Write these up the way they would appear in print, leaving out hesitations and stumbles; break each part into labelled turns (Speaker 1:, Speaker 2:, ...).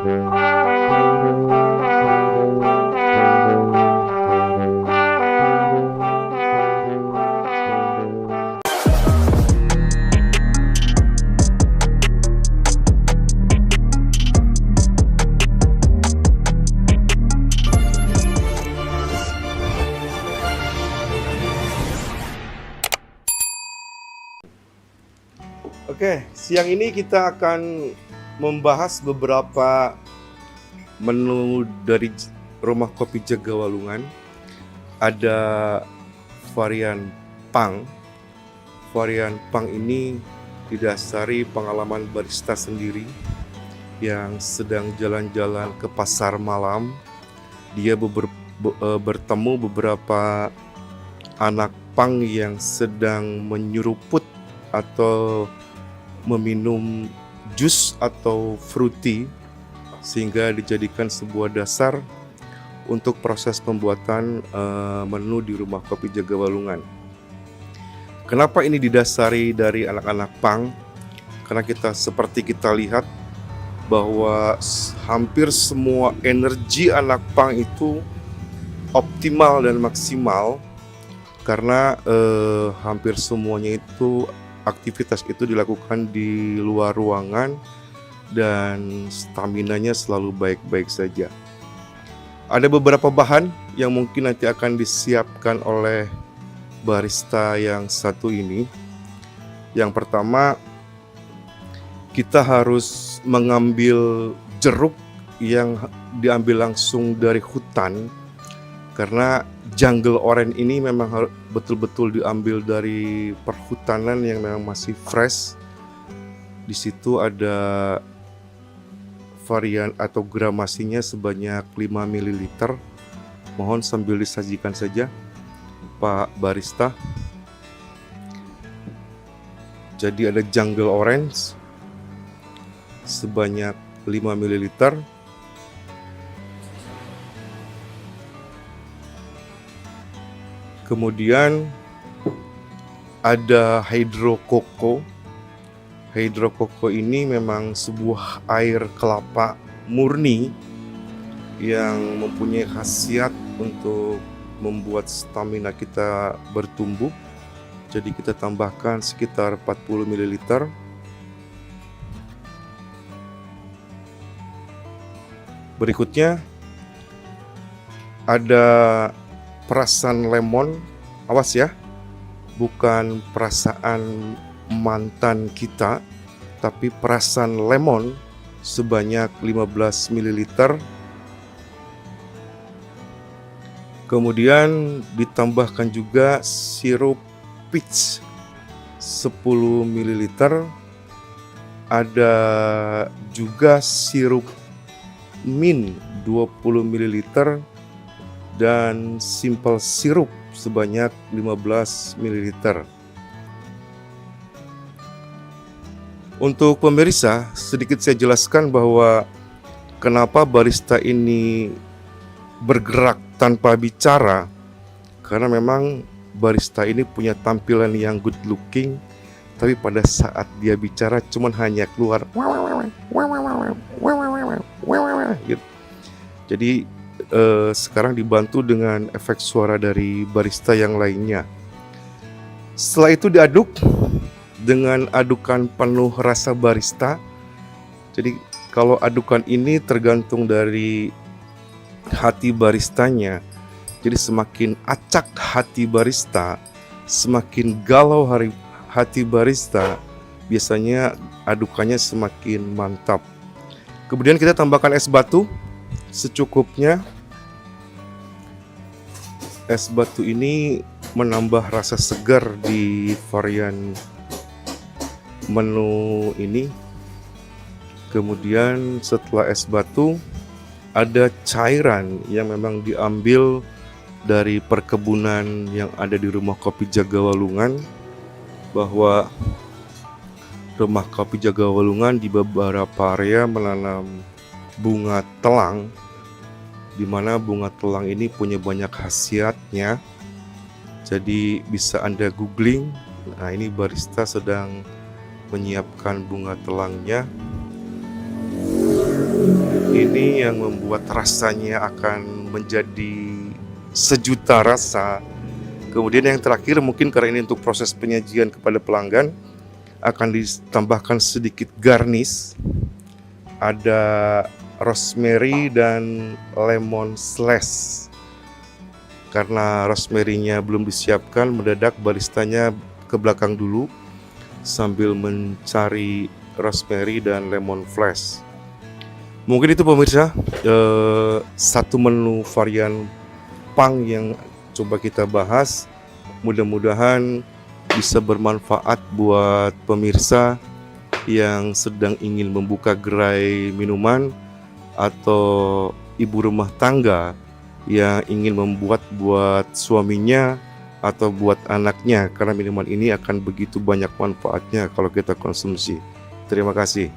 Speaker 1: Oke, siang ini kita akan membahas beberapa menu dari Rumah Kopi Jagawalungan. Ada varian pang. Varian pang ini didasari pengalaman barista sendiri yang sedang jalan-jalan ke pasar malam. Dia bertemu beberapa anak pang yang sedang menyeruput atau meminum jus atau fruity, sehingga dijadikan sebuah dasar untuk proses pembuatan menu di Rumah Kopi Jagawalungan. Kenapa ini didasari dari anak-anak pang? Karena seperti kita lihat bahwa hampir semua energi anak pang itu optimal dan maksimal, karena hampir semuanya itu aktivitas itu dilakukan di luar ruangan dan staminanya selalu baik-baik saja. Ada beberapa bahan yang mungkin nanti akan disiapkan oleh barista yang satu ini. Yang pertama, kita harus mengambil jeruk yang diambil langsung dari hutan, karena jungle orange ini memang betul-betul diambil dari perhutanan yang memang masih fresh. Di situ ada varian atau gramasinya sebanyak 5 ml. Mohon sambil disajikan saja, Pak Barista. Jadi ada jungle orange sebanyak 5 ml. Kemudian ada hydro coco. Hydro coco ini memang sebuah air kelapa murni yang mempunyai khasiat untuk membuat stamina kita bertumbuh. Jadi kita tambahkan sekitar 40 ml. Berikutnya ada perasan lemon. Awas ya, bukan perasaan mantan kita, tapi perasan lemon sebanyak 15 ml. Kemudian ditambahkan juga sirup peach 10 ml. Ada juga sirup mint 20 ml dan simple sirup sebanyak 15 ml. Untuk pemirsa, sedikit saya jelaskan bahwa kenapa barista ini bergerak tanpa bicara, karena memang barista ini punya tampilan yang good looking, tapi pada saat dia bicara cuman hanya keluar gitu. Jadi sekarang dibantu dengan efek suara dari barista yang lainnya. Setelah itu diaduk dengan adukan penuh rasa barista. Jadi kalau adukan ini tergantung dari hati baristanya. Jadi semakin acak hati barista, semakin galau hati barista, biasanya adukannya semakin mantap. Kemudian kita tambahkan es batu secukupnya. Es batu ini menambah rasa segar di varian menu ini. Kemudian setelah es batu, ada cairan yang memang diambil dari perkebunan yang ada di Rumah Kopi Jagawalungan, bahwa Rumah Kopi Jagawalungan di beberapa area menanam bunga telang, di mana bunga telang ini punya banyak khasiatnya. Jadi bisa Anda googling. Nah, ini barista sedang menyiapkan bunga telangnya. ini yang membuat rasanya akan menjadi sejuta rasa. Kemudian yang terakhir mungkin karena ini untuk proses penyajian kepada pelanggan, akan ditambahkan sedikit garnish. Ada rosemary dan lemon slice. Karena rosemary-nya belum disiapkan, mendadak baristanya ke belakang dulu sambil mencari rosemary dan lemon slice. Mungkin itu pemirsa, satu menu varian pang yang coba kita bahas. Mudah-mudahan bisa bermanfaat buat pemirsa yang sedang ingin membuka gerai minuman atau ibu rumah tangga yang ingin membuat buat suaminya atau buat anaknya, karena minuman ini akan begitu banyak manfaatnya kalau kita konsumsi. Terima kasih.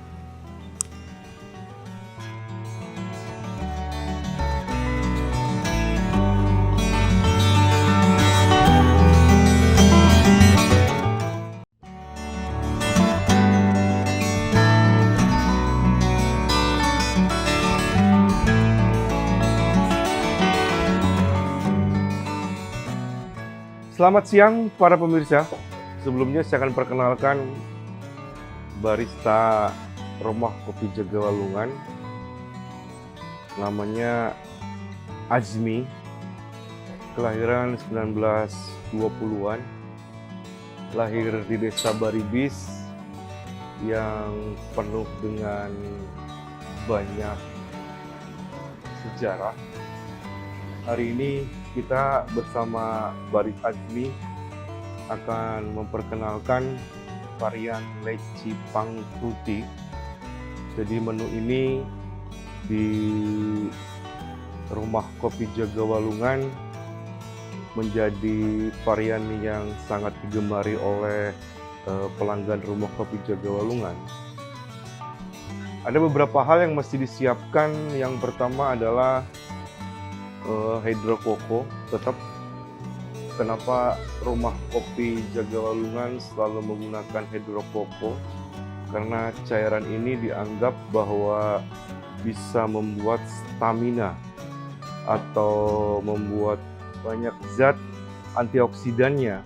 Speaker 1: Selamat siang para pemirsa. Sebelumnya saya akan perkenalkan barista Rumah Kopi Jagawalungan. Namanya Azmi. Kelahiran 1920-an. Lahir di Desa Baribis yang penuh dengan banyak sejarah. Hari ini kita bersama Baris Azmi akan memperkenalkan varian leci pang fruity. Jadi menu ini di Rumah Kopi Jagawalungan menjadi varian yang sangat digemari oleh pelanggan Rumah Kopi Jagawalungan. Ada beberapa hal yang mesti disiapkan. Yang pertama adalah hidrokoko. Tetap kenapa Rumah Kopi Jagawalungan selalu menggunakan hidrokoko, karena cairan ini dianggap bahwa bisa membuat stamina atau membuat banyak zat antioksidannya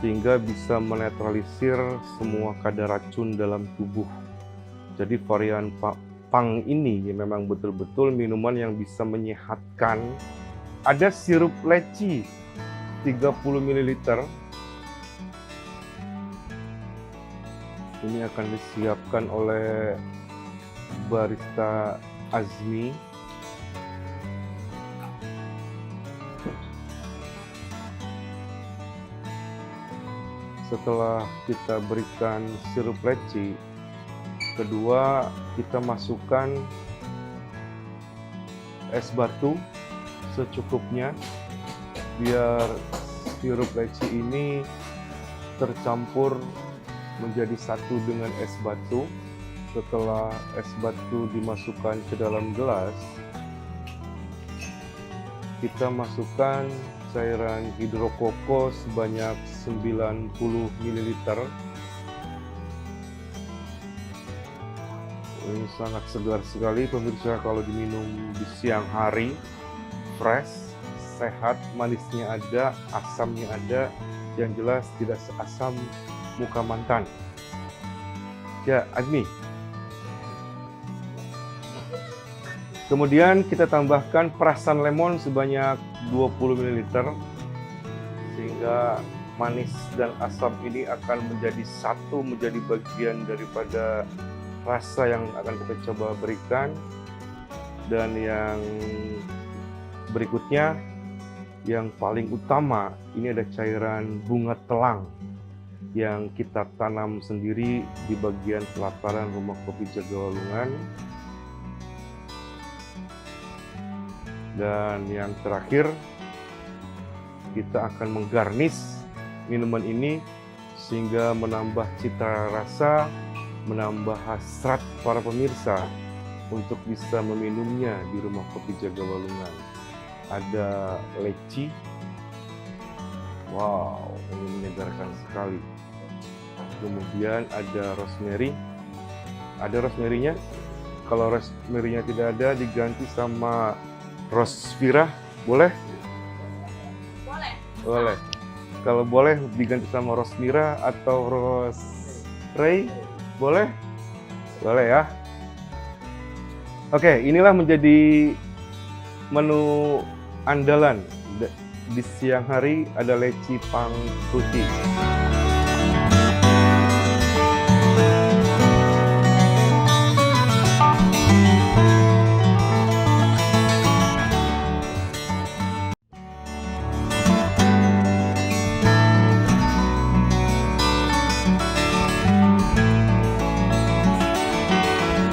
Speaker 1: sehingga bisa menetralisir semua kadar racun dalam tubuh. Jadi varian pang ini memang betul-betul minuman yang bisa menyehatkan. Ada sirup leci 30 ml. Ini akan disiapkan oleh barista Azmi. Setelah kita berikan sirup leci, kedua, kita masukkan es batu secukupnya biar sirup leci ini tercampur menjadi satu dengan es batu. Setelah es batu dimasukkan ke dalam gelas, kita masukkan cairan hidrokoko sebanyak 90 ml. Ini sangat segar sekali pemirsa kalau diminum di siang hari. Fresh, sehat, manisnya ada, asamnya ada. Yang jelas tidak seasam muka mantan. Ya, Azmi. Kemudian kita tambahkan perasan lemon sebanyak 20 ml sehingga manis dan asam ini akan menjadi satu, menjadi bagian daripada rasa yang akan kita coba berikan. Dan yang berikutnya, yang paling utama, ini ada cairan bunga telang yang kita tanam sendiri di bagian pelataran Rumah Kopi Jagawalungan. Dan yang terakhir, kita akan menggarnish minuman ini sehingga menambah cita rasa, menambah hasrat para pemirsa untuk bisa meminumnya di Rumah Kopi Jagawalungan. Ada leci, wow, ini menyegarkan sekali. Kemudian ada rosemary, ada rosemary-nya. Kalau rosemary-nya tidak ada, diganti sama rose vira, boleh?
Speaker 2: Boleh.
Speaker 1: Boleh. Kalau boleh diganti sama rose mira atau rose ray, boleh? Boleh ya. Oke, inilah menjadi menu andalan di siang hari, ada leci pang fruity.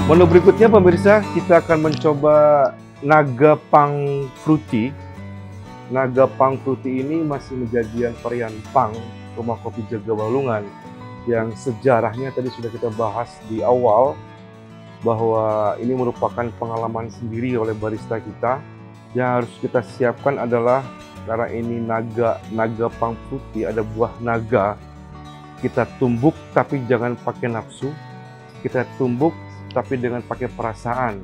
Speaker 1: Menu berikutnya pemirsa, kita akan mencoba naga pang fruity. Naga pang fruity ini masih menjadi varian pang Rumah Kopi Jagawalungan yang sejarahnya tadi sudah kita bahas di awal, bahwa ini merupakan pengalaman sendiri oleh barista kita. Yang harus kita siapkan adalah, karena ini naga pang fruity, ada buah naga. Kita tumbuk tapi jangan pakai nafsu. Kita tumbuk tapi dengan pakai perasaan,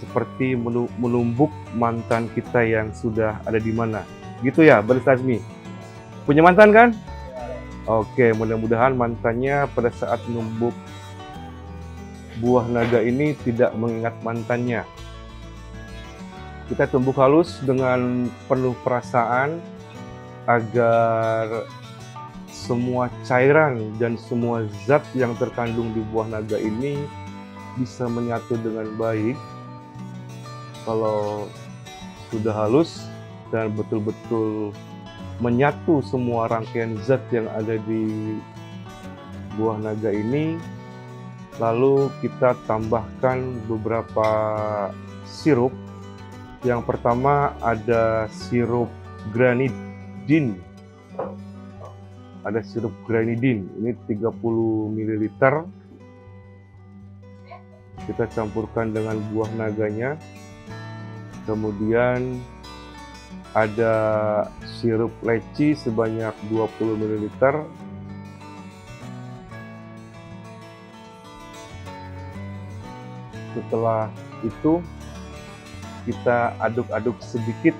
Speaker 1: seperti menumbuk mantan kita yang sudah ada di mana. Gitu ya, Barista Azmi? Punya mantan kan? Oke, mudah-mudahan mantannya pada saat menumbuk buah naga ini tidak mengingat mantannya. Kita tumbuk halus dengan penuh perasaan agar semua cairan dan semua zat yang terkandung di buah naga ini bisa menyatu dengan baik. Kalau sudah halus dan betul-betul menyatu semua rangkaian zat yang ada di buah naga ini, lalu kita tambahkan beberapa sirup. Yang pertama ada sirup granidin. Ada sirup granidin, ini 30 ml. Kita campurkan dengan buah naganya. Kemudian ada sirup leci sebanyak 20 ml. Setelah itu kita aduk-aduk sedikit,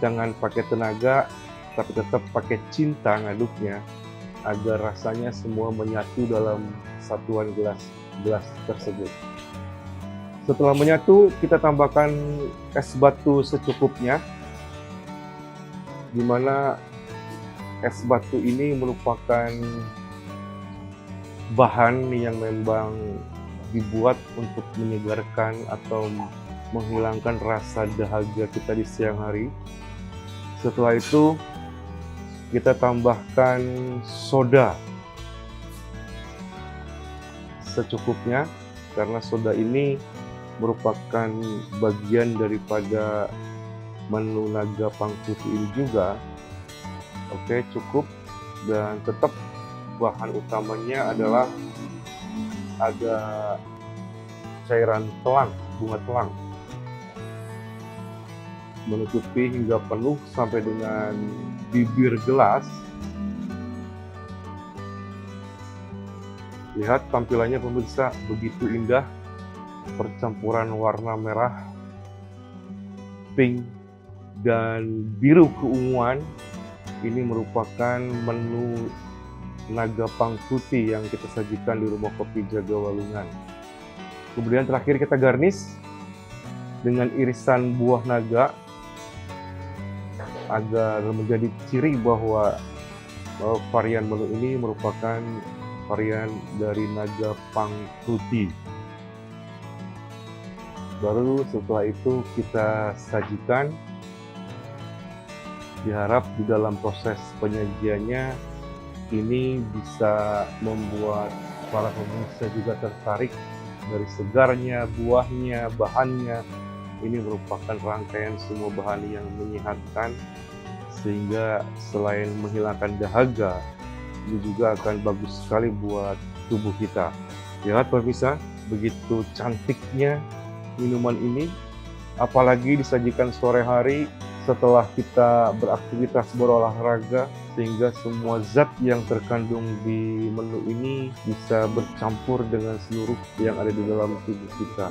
Speaker 1: jangan pakai tenaga tapi tetap pakai cinta ngaduknya agar rasanya semua menyatu dalam satuan gelas tersebut. Setelah menyatu, kita tambahkan es batu secukupnya, di mana es batu ini merupakan bahan yang memang dibuat untuk menyegarkan atau menghilangkan rasa dahaga kita di siang hari. Setelah itu, kita tambahkan soda secukupnya, karena soda ini merupakan bagian daripada menu naga pang fruity ini juga. Oke, cukup. Dan tetap bahan utamanya adalah ada cairan telang, bunga telang, menutupi hingga penuh sampai dengan bibir gelas. Lihat tampilannya pemirsa, begitu indah, percampuran warna merah, pink, dan biru keunguan. Ini merupakan menu naga pang fruity yang kita sajikan di Rumah Kopi Jagawalungan. Kemudian terakhir kita garnish dengan irisan buah naga agar menjadi ciri bahwa varian menu ini merupakan varian dari naga pang fruity. Baru setelah itu kita sajikan. Diharap di dalam proses penyajiannya ini bisa membuat para pemirsa juga tertarik dari segarnya, buahnya, bahannya. Ini merupakan rangkaian semua bahan yang menyehatkan, sehingga selain menghilangkan dahaga, ini juga akan bagus sekali buat tubuh kita. Lihat pemirsa, begitu cantiknya minuman ini, apalagi disajikan sore hari setelah kita beraktivitas berolahraga, sehingga semua zat yang terkandung di menu ini bisa bercampur dengan seluruh yang ada di dalam tubuh kita.